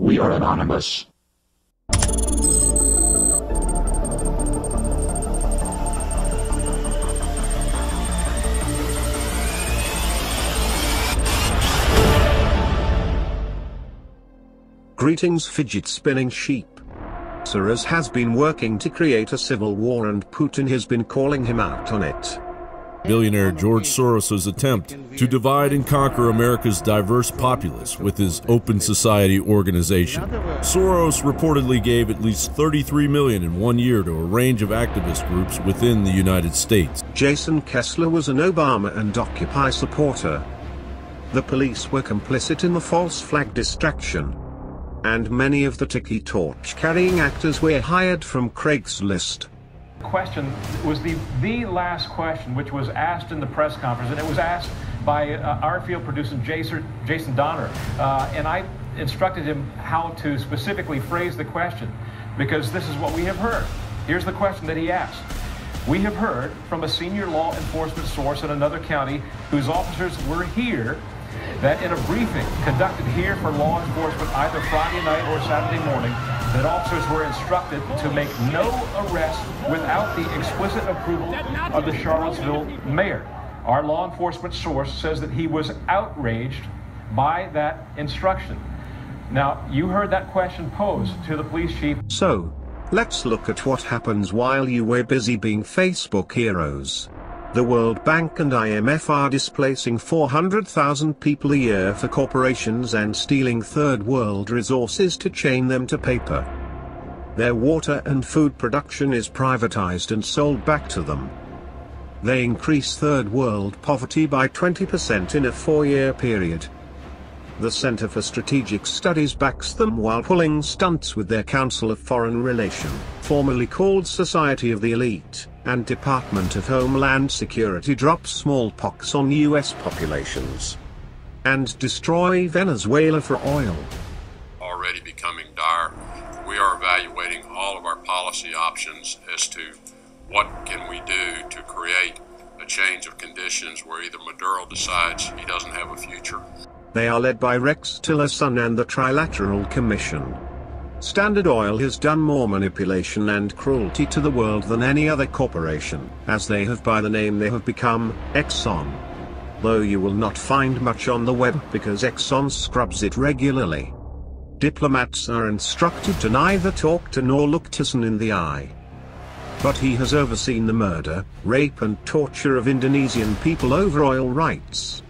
We are anonymous. Greetings, fidget-spinning sheep. Soros has been working to create a civil war and Putin has been calling him out on it. Billionaire George Soros' attempt to divide and conquer America's diverse populace with his Open Society organization. Soros reportedly gave at least $33 million in 1 year to a range of activist groups within the United States. Jason Kessler was an Obama and Occupy supporter. The police were complicit in the false flag distraction. And many of the tiki torch-carrying actors were hired from Craigslist. Question was the last question, which was asked in the press conference, and it was asked by our field producer Jason Donner, and I instructed him how to specifically phrase the question, because this is what we have heard. Here's the question that he asked. We have heard from a senior law enforcement source in another county whose officers were here that in a briefing conducted here for law enforcement either Friday night or Saturday morning, that officers were instructed to make no arrest without the explicit approval of the Charlottesville mayor. Our law enforcement source says that he was outraged by that instruction. Now, you heard that question posed to the police chief. So, let's look at what happens while you were busy being Facebook heroes. The World Bank and IMF are displacing 400,000 people a year for corporations and stealing third world resources to chain them to paper. Their water and food production is privatized and sold back to them. They increase third world poverty by 20% in a 4-year period. The Center for Strategic Studies backs them while pulling stunts with their Council of Foreign Relations, formerly called Society of the Elite, and Department of Homeland Security drops smallpox on U.S. populations. And destroy Venezuela for oil. Already becoming dire. We are evaluating all of our policy options as to what can we do to create a change of conditions where either Maduro decides he doesn't have a future. They are led by Rex Tillerson and the Trilateral Commission. Standard Oil has done more manipulation and cruelty to the world than any other corporation, as they have by the name they have become, Exxon. Though you will not find much on the web because Exxon scrubs it regularly. Diplomats are instructed to neither talk to nor look Tillerson in the eye. But he has overseen the murder, rape and torture of Indonesian people over oil rights.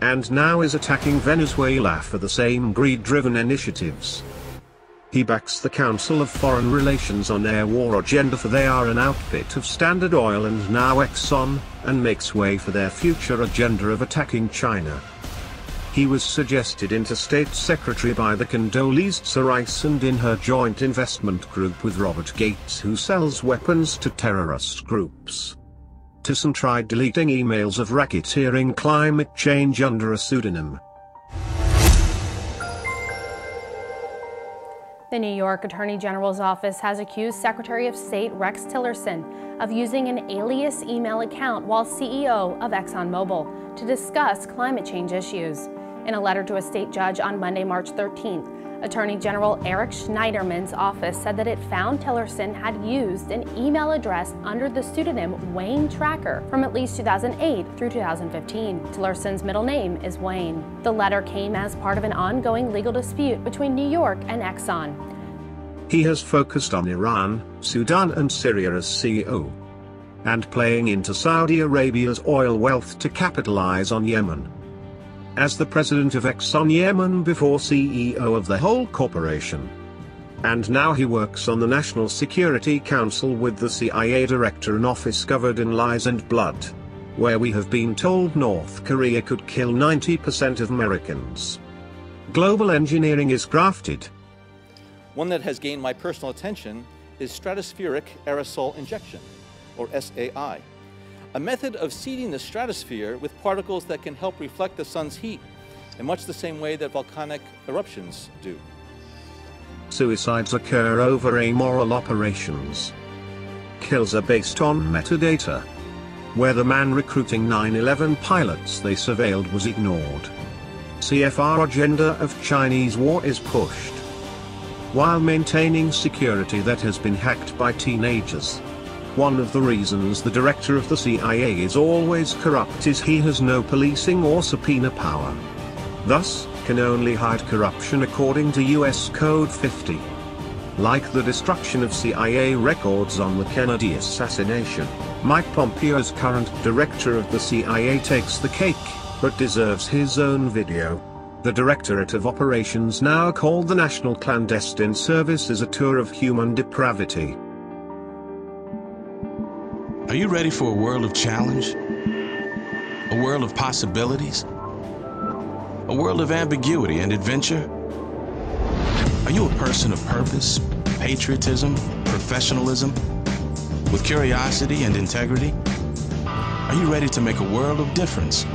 And now is attacking Venezuela for the same greed-driven initiatives. He backs the Council of Foreign Relations on their war agenda, for they are an outfit of Standard Oil and now Exxon, and makes way for their future agenda of attacking China. He was suggested Interstate Secretary by the Condoleezza Rice and in her joint investment group with Robert Gates, who sells weapons to terrorist groups. Tillerson tried deleting emails of racketeering climate change under a pseudonym. The New York Attorney General's office has accused Secretary of State Rex Tillerson of using an alias email account while CEO of ExxonMobil to discuss climate change issues. In a letter to a state judge on Monday, March 13th, Attorney General Eric Schneiderman's office said that it found Tillerson had used an email address under the pseudonym Wayne Tracker from at least 2008 through 2015. Tillerson's middle name is Wayne. The letter came as part of an ongoing legal dispute between New York and Exxon. He has focused on Iran, Sudan and Syria as CEO. And playing into Saudi Arabia's oil wealth to capitalize on Yemen. As the president of Exxon Yemen before CEO of the whole corporation. And now he works on the National Security Council with the CIA director, an office covered in lies and blood. Where we have been told North Korea could kill 90% of Americans. Global engineering is grafted. One that has gained my personal attention is stratospheric aerosol injection, or SAI. A method of seeding the stratosphere with particles that can help reflect the sun's heat, in much the same way that volcanic eruptions do. Suicides occur over amoral operations. Kills are based on metadata. Where the man recruiting 9/11 pilots they surveilled was ignored. CFR agenda of Chinese war is pushed. while maintaining security that has been hacked by teenagers. One of the reasons the director of the CIA is always corrupt is he has no policing or subpoena power. Thus, can only hide corruption according to US Code 50. Like the destruction of CIA records on the Kennedy assassination, Mike Pompeo's current director of the CIA takes the cake, but deserves his own video. The Directorate of Operations, now called the National Clandestine Service, is a tour of human depravity. Are you ready for a world of challenge? A world of possibilities? A world of ambiguity and adventure? Are you a person of purpose, patriotism, professionalism, with curiosity and integrity? Are you ready to make a world of difference?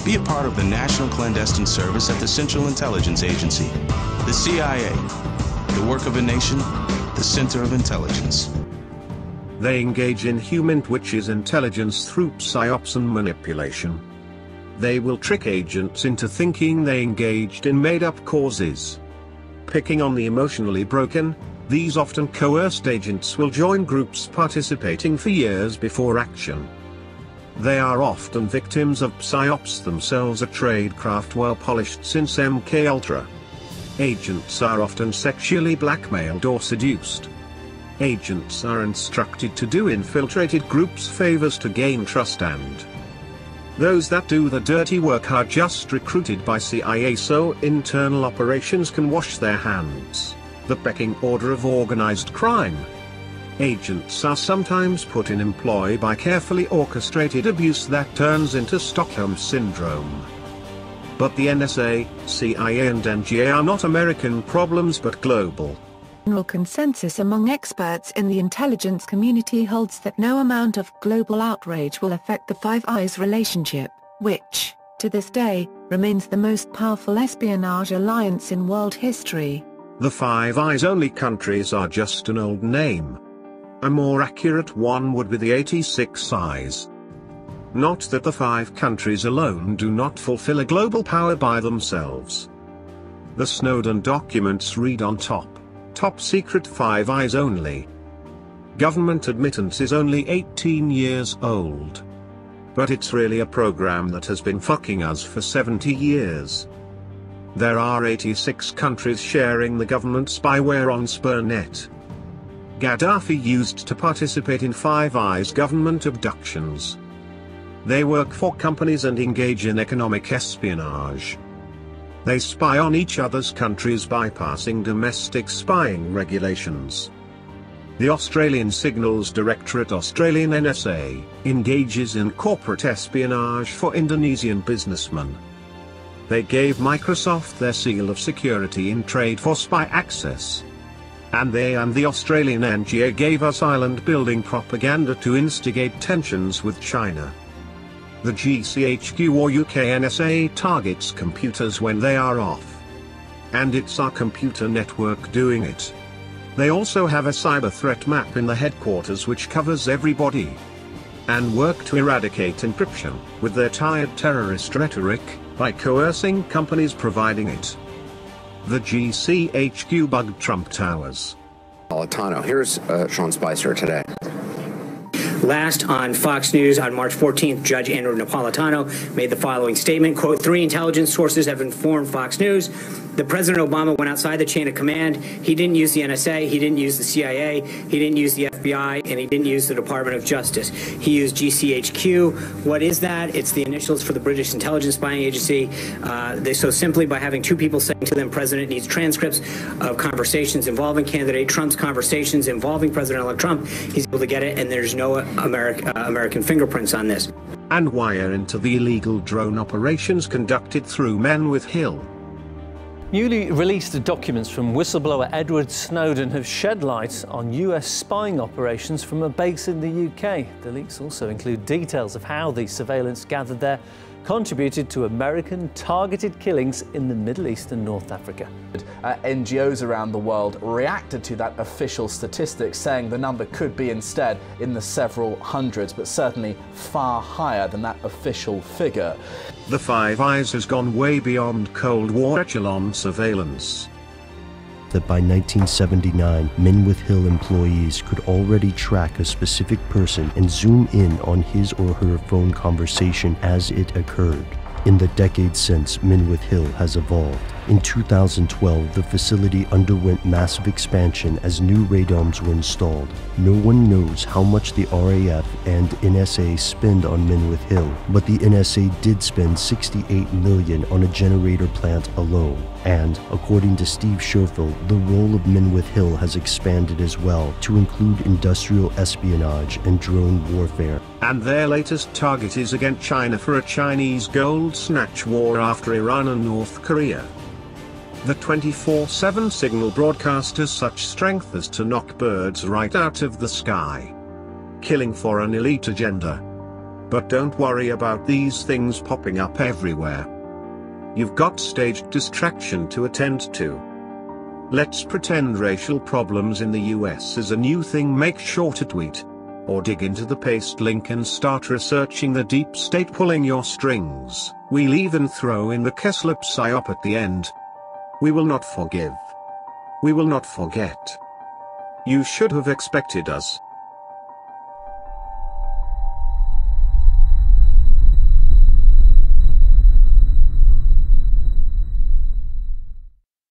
Be a part of the National Clandestine Service at the Central Intelligence Agency, the CIA, the work of a nation, the center of intelligence. They engage in human, which is intelligence, through psyops and manipulation. They will trick agents into thinking they engaged in made-up causes. Picking on the emotionally broken, these often coerced agents will join groups participating for years before action. They are often victims of psyops themselves, a tradecraft well polished since MKUltra. Agents are often sexually blackmailed or seduced. Agents are instructed to do infiltrated groups favors to gain trust, and those that do the dirty work are just recruited by CIA so internal operations can wash their hands. The pecking order of organized crime. Agents are sometimes put in employ by carefully orchestrated abuse that turns into Stockholm Syndrome. But the NSA, CIA and NGA are not American problems but global. General consensus among experts in the intelligence community holds that no amount of global outrage will affect the Five Eyes relationship, which, to this day, remains the most powerful espionage alliance in world history. The Five Eyes only countries are just an old name. A more accurate one would be the 86 Eyes. Not that the 5 countries alone do not fulfill a global power by themselves. The Snowden documents read on top. Top secret 5 Eyes only. Government admittance is only 18 years old. But it's really a program that has been fucking us for 70 years. There are 86 countries sharing the government spyware on SPRNet. Gaddafi used to participate in Five Eyes government abductions. They work for companies and engage in economic espionage. They spy on each other's countries bypassing domestic spying regulations. The Australian Signals Directorate, Australian NSA, engages in corporate espionage for Indonesian businessmen. They gave Microsoft their seal of security in trade for spy access. And they and the Australian NGA gave us island-building propaganda to instigate tensions with China. The GCHQ or UK NSA targets computers when they are off. And it's our computer network doing it. They also have a cyber threat map in the headquarters which covers everybody. And work to eradicate encryption, with their tired terrorist rhetoric, by coercing companies providing it. The GCHQ bugged Trump Towers. Napolitano. Here's Sean Spicer today. Last on Fox News on March 14th, Judge Andrew Napolitano made the following statement, quote, 3 intelligence sources have informed Fox News that President Obama went outside the chain of command. He didn't use the NSA, he didn't use the CIA, he didn't use the FBI, and he didn't use the Department of Justice. He used GCHQ. What is that? It's the initials for the British Intelligence Spying Agency. So simply by having 2 people saying to them, President needs transcripts of conversations involving candidate Trump's conversations involving President-elect Trump, he's able to get it, and there's no American fingerprints on this. And wire into the illegal drone operations conducted through Menwith Hill. Newly released documents from whistleblower Edward Snowden have shed light on US spying operations from a base in the UK. The leaks also include details of how the surveillance gathered there contributed to American targeted killings in the Middle East and North Africa. NGOs around the world reacted to that official statistic, saying the number could be instead in the several hundreds, but certainly far higher than that official figure. The Five Eyes has gone way beyond Cold War echelon surveillance. that by 1979, Menwith Hill employees could already track a specific person and zoom in on his or her phone conversation as it occurred. In the decades since, Menwith Hill has evolved. In 2012, the facility underwent massive expansion as new radomes were installed. No one knows how much the RAF and NSA spend on Menwith Hill, but the NSA did spend $68 million on a generator plant alone. And, according to Steve Scherfel, the role of Menwith Hill has expanded as well to include industrial espionage and drone warfare. And their latest target is against China for a Chinese gold snatch war after Iran and North Korea. The 24/7 signal broadcast has such strength as to knock birds right out of the sky, killing for an elite agenda. But don't worry about these things popping up everywhere. You've got staged distraction to attend to. Let's pretend racial problems in the US is a new thing. Make sure to tweet or dig into the paste link and start researching the deep state pulling your strings. We'll even throw in the Kessler psyop at the end. We will not forgive. We will not forget. You should have expected us